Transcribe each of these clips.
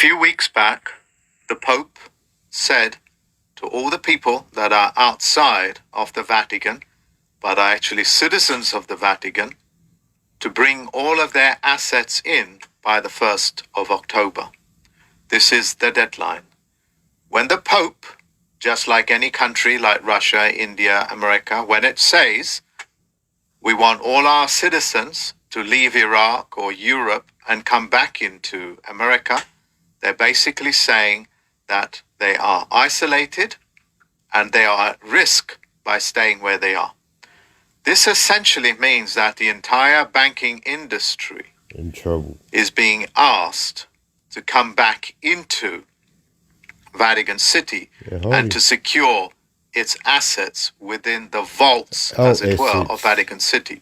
few weeks back, the Pope said to all the people that are outside of the Vatican, but are actually citizens of the Vatican, to bring all of their assets in by the 1st of October. This is the deadline. When the Pope, just like any country like Russia, India, America, when it says we want all our citizens to leave Iraq or Europe and come back into America, they're basically saying that they are isolated and they are at risk by staying where they are. This essentially means that the entire banking industry in trouble is being asked to come back into Vatican City and to secure its assets within the vaults, as it were, of Vatican City.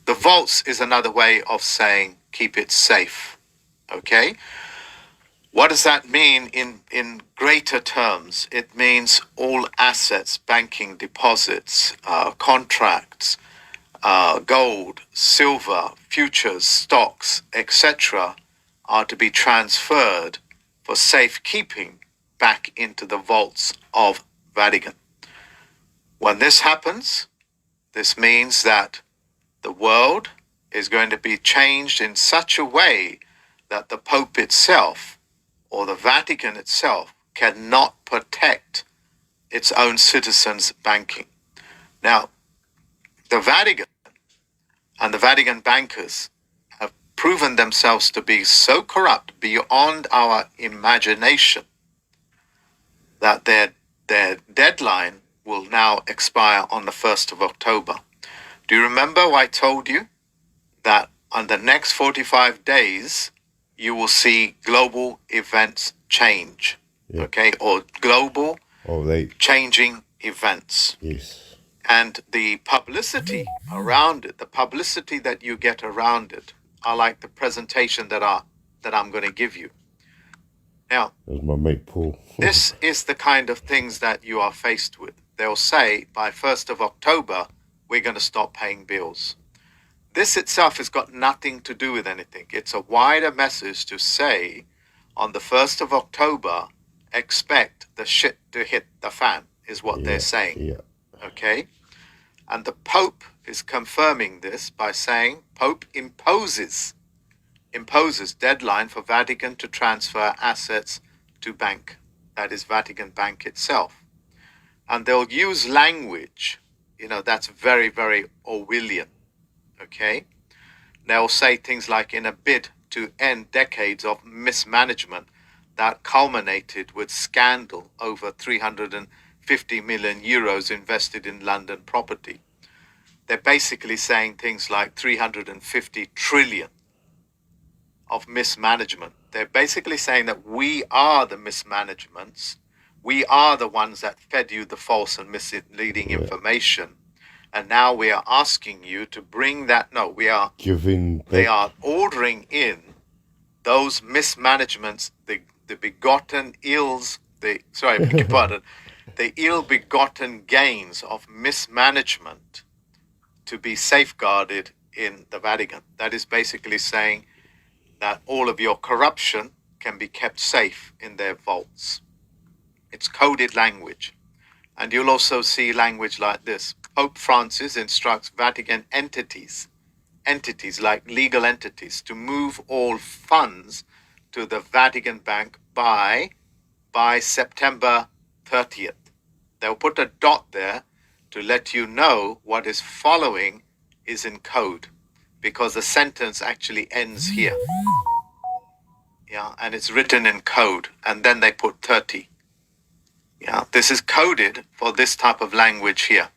The vaults is another way of saying keep it safe. Okay? What does that mean in greater terms? It means all assets, banking deposits, contracts, gold, silver, futures, stocks, etc. are to be transferred for safekeeping back into the vaults of Vatican. When this happens, this means that the world is going to be changed in such a way that the Pope itself or the Vatican itself cannot protect its own citizens' banking. Now, the Vatican and the Vatican bankers have proven themselves to be so corrupt beyond our imagination that their deadline will now expire on the 1st of October. Do you remember I told you that on the next 45 days, you will see global events change, okay, or global changing events. Yes. And the publicity around it, the publicity that you get around it, are like the presentation that I'm going to give you. Now, that was my mate Paul. This is the kind of things that you are faced with. They'll say by 1st of October, we're going to stop paying bills. This itself has got nothing to do with anything. It's a wider message to say on the 1st of October, expect the shit to hit the fan, is what they're saying. Yeah. Okay? And the Pope is confirming this by saying Pope imposes deadline for Vatican to transfer assets to bank. That is Vatican Bank itself. And they'll use language, that's very, very Orwellian. Okay? They'll say things like in a bid to end decades of mismanagement that culminated with scandal over 350 million euros invested in London property. They're basically saying things like 350 trillion of mismanagement. They're basically saying that we are the mismanagements. We are the ones that fed you the false and misleading information. And now we are asking you to bring that. No, we are giving. They are ordering in those mismanagements, the begotten ills. The ill-begotten gains of mismanagement to be safeguarded in the Vatican. That is basically saying that all of your corruption can be kept safe in their vaults. It's coded language. And you'll also see language like this. Pope Francis instructs Vatican entities like legal entities, to move all funds to the Vatican Bank by September 30th. They'll put a dot there to let you know what is following is in code, because the sentence actually ends here. Yeah, and it's written in code, and then they put 30. Yeah, this is coded for this type of language here.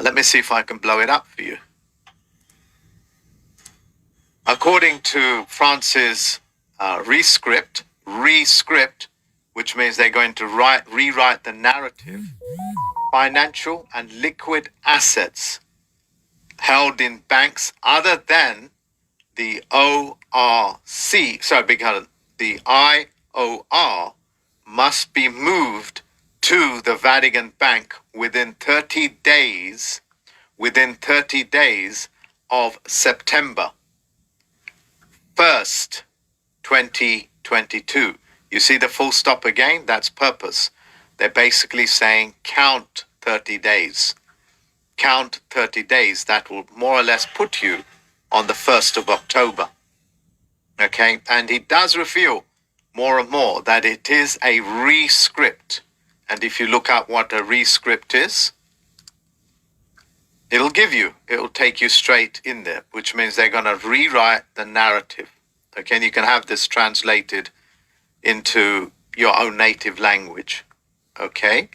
Let me see if I can blow it up for you. According to Francis' rescript, which means they're going to rewrite the narrative, financial and liquid assets held in banks other than the the IOR must be moved to the Vatican Bank within 30 days of September 1st, 2022. You see the full stop again? That's purpose. They're basically saying count 30 days. Count 30 days. That will more or less put you on the 1st of October. Okay? And he does reveal more and more that it is a rescript. And if you look up what a rescript is, it'll take you straight in there, which means they're going to rewrite the narrative. Okay? And you can have this translated into your own native language. Okay?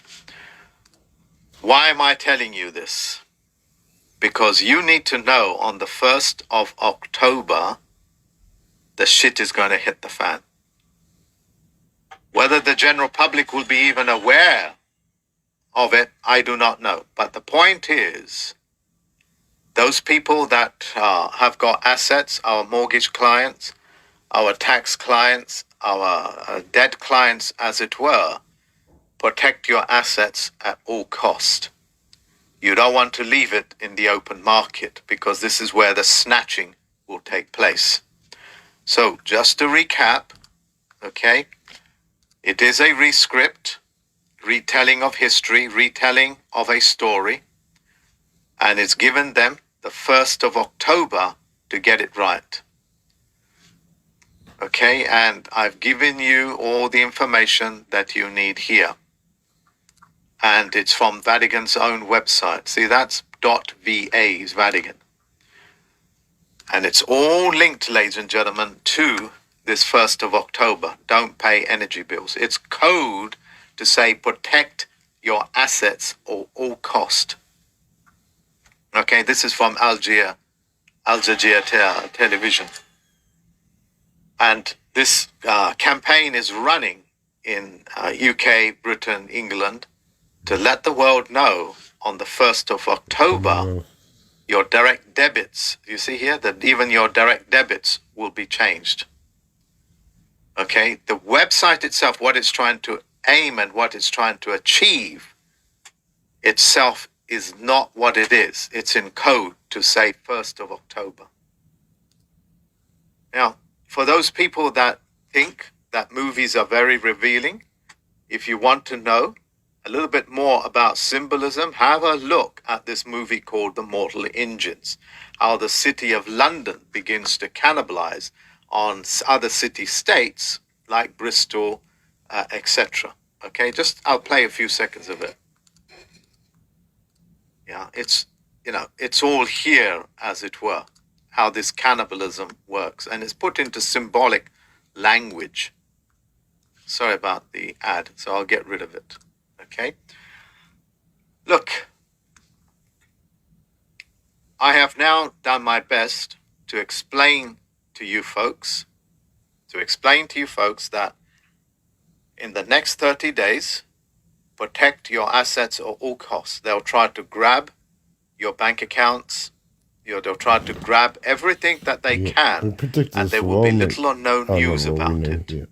Why am I telling you this? Because you need to know on the 1st of October, the shit is going to hit the fan. Whether the general public will be even aware of it, I do not know. But the point is, those people that have got assets, our mortgage clients, our tax clients, our debt clients, as it were, protect your assets at all cost. You don't want to leave it in the open market because this is where the snatching will take place. So just to recap, okay, it is a rescript, retelling of history, retelling of a story, and it's given them the 1st of October to get it right. Okay, and I've given you all the information that you need here. And it's from Vatican's own website. See, that's .va is Vatican. And it's all linked, ladies and gentlemen, to this 1st of October. Don't pay energy bills. It's code to say protect your assets at all cost. Okay, this is from Al Jazeera television. And this campaign is running in UK, Britain, England, to let the world know on the 1st of October, your direct debits, you see here, that even your direct debits will be changed. Okay, the website itself, what it's trying to aim and what it's trying to achieve itself is not what it is. It's in code to say 1st of October. Now, for those people that think that movies are very revealing, if you want to know a little bit more about symbolism, have a look at this movie called The Mortal Engines, how the city of London begins to cannibalize on other city-states like Bristol, etc. Okay, I'll play a few seconds of it. Yeah, it's all here, as it were, how this cannibalism works, and it's put into symbolic language. Sorry about the ad, so I'll get rid of it. Okay. Look, I have now done my best to explain to you folks that in the next 30 days, protect your assets at all costs. They'll try to grab your bank accounts. They'll try to grab everything that they can, and there will be little or no news about it.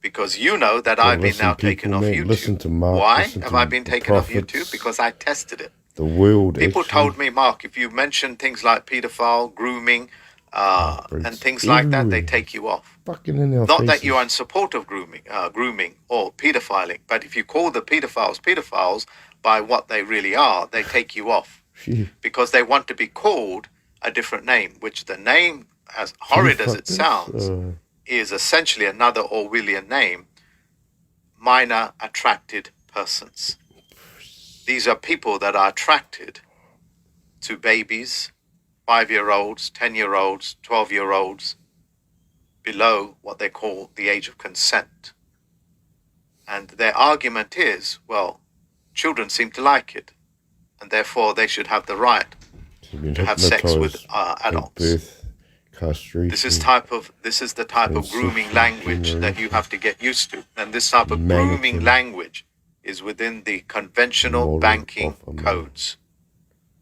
Because you know that I've been now taken off YouTube. Why have I been taken off YouTube? Because I tested it. The world. People told me, Mark, if you mention things like paedophile, grooming, and things like that, they take you off. Not that you are in support of grooming or pedophiling, but if you call the pedophiles by what they really are, they take you off. Because they want to be called a different name, which the name, as horrid as it sounds, is essentially another Orwellian name, minor attracted persons. These are people that are attracted to babies, 5-year-olds, 10-year-olds, 12-year-olds, below what they call the age of consent. And their argument is, well, children seem to like it, and therefore they should have the right to have sex with adults. This is the type of grooming language that you have to get used to. And this type of grooming language is within the conventional banking codes.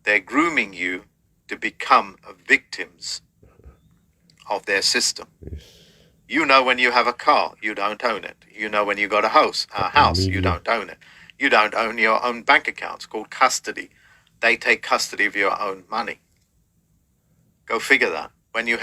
They're grooming you to become victims of their system. You know when you have a car, you don't own it. You know when you got a house, you don't own it. You don't own your own bank account. It's called custody. They take custody of your own money. Go figure that. When you